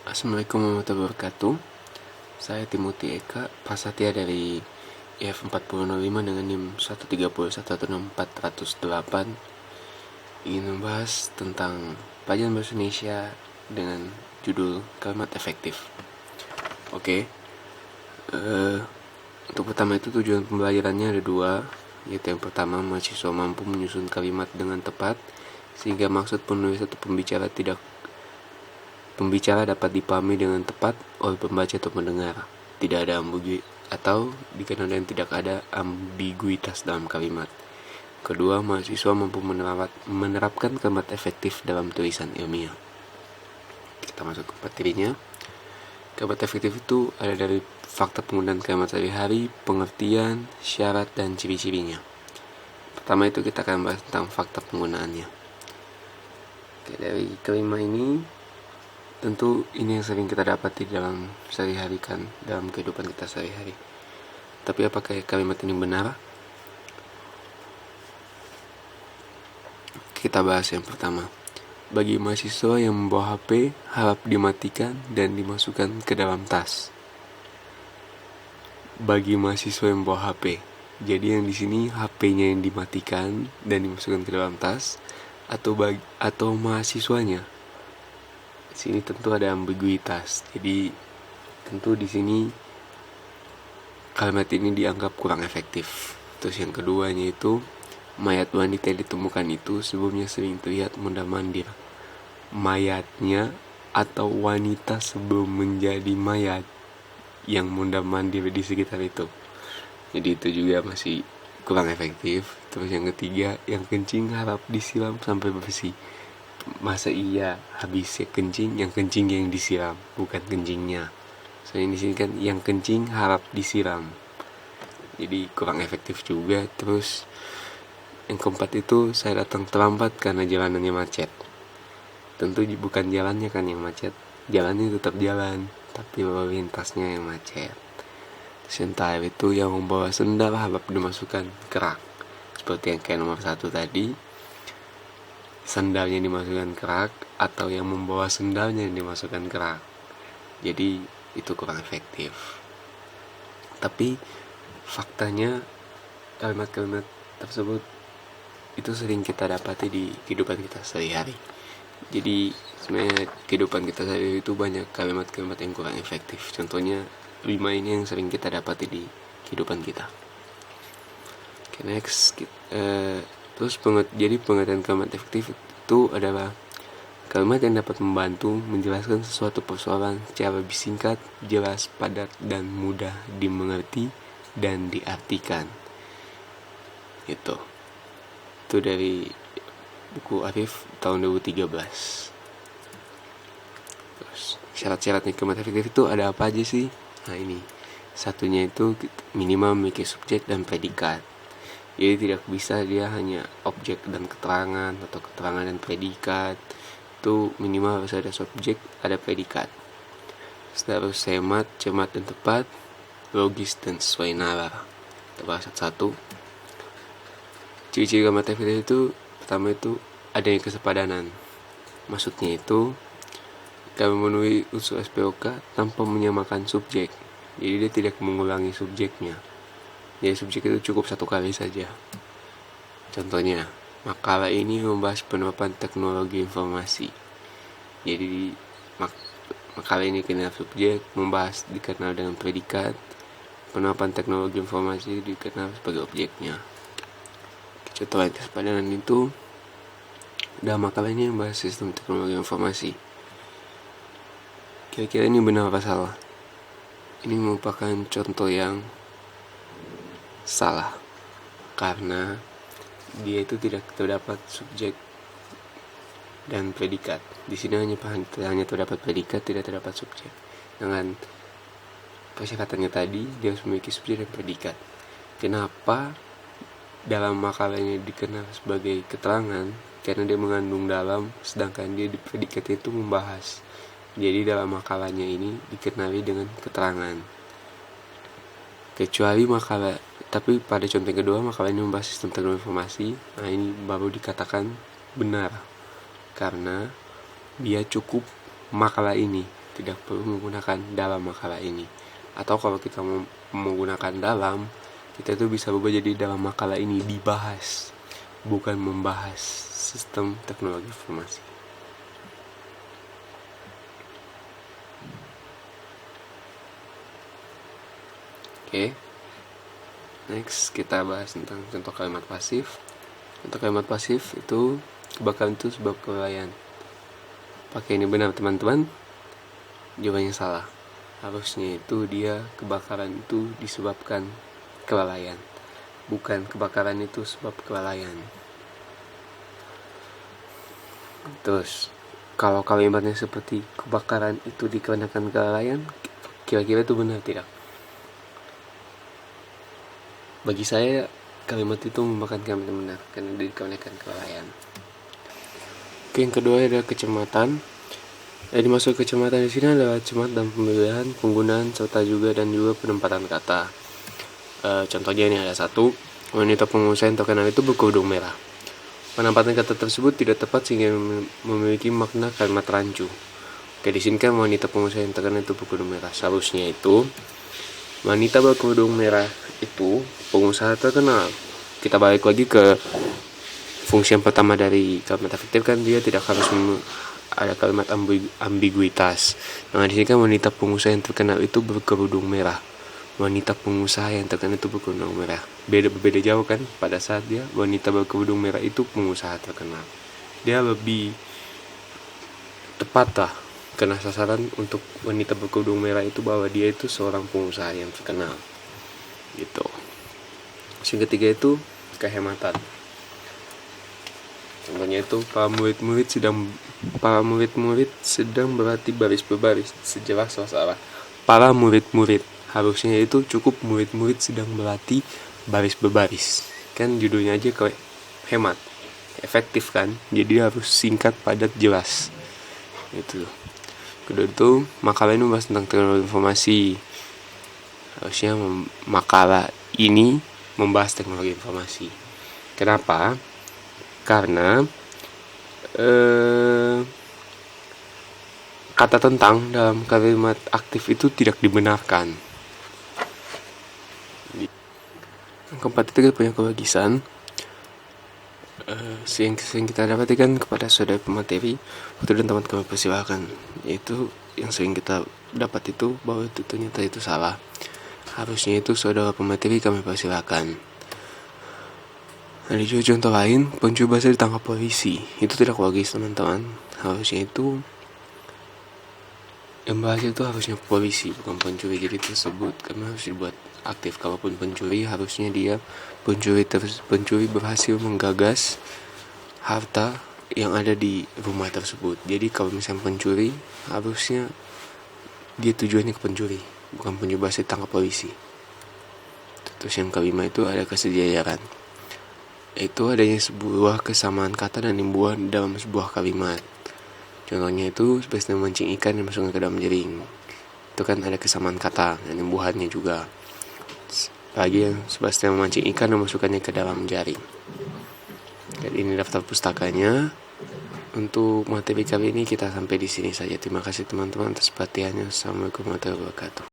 Assalamualaikum warahmatullahi wabarakatuh. Saya Timothy Eka Prasetya dari IF4005 dengan NIM 130.16408. Ingin membahas tentang pelajaran bahasa Indonesia dengan judul kalimat efektif. Oke. Untuk pertama itu tujuan pembelajarannya ada dua, yaitu yang pertama, mahasiswa mampu menyusun kalimat dengan tepat sehingga maksud penulis atau pembicara dapat dipahami dengan tepat oleh pembaca atau pendengar. Tidak ada dikenal dan tidak ada ambiguitas dalam kalimat. Kedua, mahasiswa mampu menerapkan kalimat efektif dalam tulisan ilmiah. Kita masuk ke materinya. Kalimat efektif itu ada dari fakta penggunaan kalimat sehari-hari, pengertian, syarat, dan ciri-cirinya. Pertama itu kita akan bahas tentang fakta penggunaannya. Oke, dari kelima ini, tentu ini yang sering kita dapati dalam sehari-hari kan, dalam kehidupan kita sehari-hari. Tapi apakah kalimat ini benar? Kita bahas yang pertama. Bagi mahasiswa yang membawa HP, harap dimatikan dan dimasukkan ke dalam tas. Bagi mahasiswa yang membawa HP. Jadi yang di sini HP-nya yang dimatikan dan dimasukkan ke dalam tas, atau mahasiswanya. Di sini tentu ada ambiguitas. Jadi tentu di sini kalimat ini dianggap kurang efektif. Terus yang keduanya itu, mayat wanita yang ditemukan itu sebelumnya sering terlihat mondar-mandir. Mayatnya atau wanita sebelum menjadi mayat yang mondar-mandir di sekitar itu. Jadi itu juga masih kurang efektif. Terus yang ketiga, yang kencing harap disiram sampai bersih. Masa iya habisnya kencing, yang kencing yang disiram, bukan kencingnya. Soalnya di sini kan yang kencing harap disiram. Jadi kurang efektif juga. Terus yang keempat itu, saya datang terlambat karena jalanannya macet. Tentu bukan jalannya kan yang macet, jalannya tetap jalan, tapi lalu lintasnya yang macet. Terus itu, yang membawa sendal harap dimasukkan ke rak. Seperti yang kayak nomor 1 tadi, sandalnya dimasukkan ke rak, atau yang membawa sendalnya yang dimasukkan ke rak. Jadi itu kurang efektif. Tapi faktanya kalimat-kalimat tersebut itu sering kita dapati di kehidupan kita sehari-hari. Jadi sebenarnya kehidupan kita sehari-hari itu banyak kalimat-kalimat yang kurang efektif. Contohnya 5 ini yang sering kita dapati di kehidupan kita. Oke, next. Jadi pengertian kalimat efektif itu adalah kalimat yang dapat membantu menjelaskan sesuatu persoalan secara lebih singkat, jelas, padat, dan mudah dimengerti dan diartikan. Itu dari buku Arif tahun 2013. Terus syarat-syaratnya kalimat efektif itu ada apa aja sih? Nah ini, satunya itu minimal memiliki subjek dan predikat. Jadi tidak bisa dia hanya objek dan keterangan, atau keterangan dan predikat. Itu minimal harus ada subjek, ada predikat. Harus hemat, cermat dan tepat, logis dan sesuai nalar. Kita bahas satu-satu. Ciri-ciri kalimat efektif itu, pertama itu adanya kesepadanan. Maksudnya itu kami memenuhi unsur SPOK tanpa menyamakan subjek. Jadi dia tidak mengulangi subjeknya. Jadi subjek itu cukup satu kali saja. Contohnya, makalah ini membahas penerapan teknologi informasi. Jadi makalah ini kenal subjek, membahas dikenal dengan predikat, penerapan teknologi informasi dikenal sebagai objeknya. Contoh kesepadanan itu, dalam makalah ini membahas sistem teknologi informasi. Kira-kira ini benar apa salah? Ini merupakan contoh yang salah, karena dia itu tidak terdapat subjek dan predikat. Di sini hanya terdapat predikat, tidak terdapat subjek. Dengan persyaratannya tadi, dia harus memiliki subjek dan predikat. Kenapa dalam makalah ini dikenal sebagai keterangan? Karena dia mengandung dalam, sedangkan dia di predikat itu membahas. Jadi dalam makalahnya ini dikenali dengan keterangan. Kecuali makalah, tapi pada contoh yang kedua, makalah ini membahas sistem teknologi informasi. Nah ini baru dikatakan benar, karena dia cukup makalah ini, tidak perlu menggunakan dalam makalah ini. Atau kalau kita mau menggunakan dalam, kita itu bisa berubah jadi dalam makalah ini dibahas, bukan membahas sistem teknologi informasi. Oke. Next kita bahas tentang contoh kalimat pasif. Contoh kalimat pasif itu kebakaran itu sebab kelalaian. Pakai ini benar teman-teman? Jawabannya salah. Harusnya itu dia kebakaran itu disebabkan kelalaian, bukan kebakaran itu sebab kelalaian. Terus kalau kalimatnya seperti kebakaran itu dikarenakan kelalaian, kira-kira itu benar tidak? Bagi saya kalimat itu merupakan kalimat yang benar karena dikarenakan kelalaian. Oke, yang kedua adalah kecamatan. Dimaksud kecamatan di sini adalah cermat dan pemilihan, penggunaan serta juga penempatan kata. Contohnya ini ada satu, wanita pengusaha yang terkenal itu berkerudung merah. Penempatan kata tersebut tidak tepat sehingga memiliki makna kalimat rancu. Oke, di sini kan wanita pengusaha yang terkenal itu berkerudung merah. Seharusnya itu wanita berkerudung merah itu pengusaha terkenal. Kita balik lagi ke fungsi yang pertama dari kalimat afektif kan, dia tidak harus ada kalimat ambiguitas. Nah di sini kan wanita pengusaha yang terkenal itu berkerudung merah. Wanita pengusaha yang terkenal itu berkerudung merah. Berbeda jauh kan pada saat dia wanita berkerudung merah itu pengusaha terkenal. Dia lebih tepat lah kena sasaran untuk wanita berkerudung merah itu bahwa dia itu seorang pengusaha yang terkenal. Gitu. Yang ketiga itu kehematan. Contohnya itu para murid-murid sedang berlatih baris berbaris sejelas suasana. Para murid-murid, harusnya itu cukup murid-murid sedang berlatih baris berbaris. Kan judulnya aja kayak hemat, efektif kan. Jadi harus singkat, padat, jelas. Itu. Kedua itu makalah ini membahas tentang teknologi informasi. Harusnya makalah ini membahas teknologi informasi. Kenapa? Karena kata tentang dalam kalimat aktif itu tidak dibenarkan. Yang keempat itu kita punya kebagisan. Yang kita dapatkan kepada saudara pemateri, waktu dan teman kami persilahkan. Yaitu yang sering kita dapat itu bahwa itu ternyata itu salah. Harusnya itu saudara pemateri kami persilahkan. Ada juga contoh lain, pencuri bahasa ditangkap polisi. Itu tidak logis teman-teman. Harusnya itu yang bahas itu harusnya polisi, bukan pencuri. Jadi tersebut karena harus dibuat aktif. Kalaupun pencuri, harusnya dia pencuri berhasil menggagas harta yang ada di rumah tersebut. Jadi kalau misalnya pencuri, harusnya dia tujuannya ke pencuri, bukan pencuri bahasa ditangkap polisi. Terus yang kelima itu ada kesejajaran. Itu adanya sebuah kesamaan kata dan imbuhan dalam sebuah kalimat. Contohnya itu seperti memancing ikan dan masukkan ke dalam jaring. Itu kan ada kesamaan kata dan imbuhannya juga. Lagi yang seperti memancing ikan dan masukkannya ke dalam jaring. Dan ini daftar pustakanya. Untuk materi kali ini kita sampai di sini saja. Terima kasih teman-teman atas perhatiannya. Assalamualaikum warahmatullahi wabarakatuh.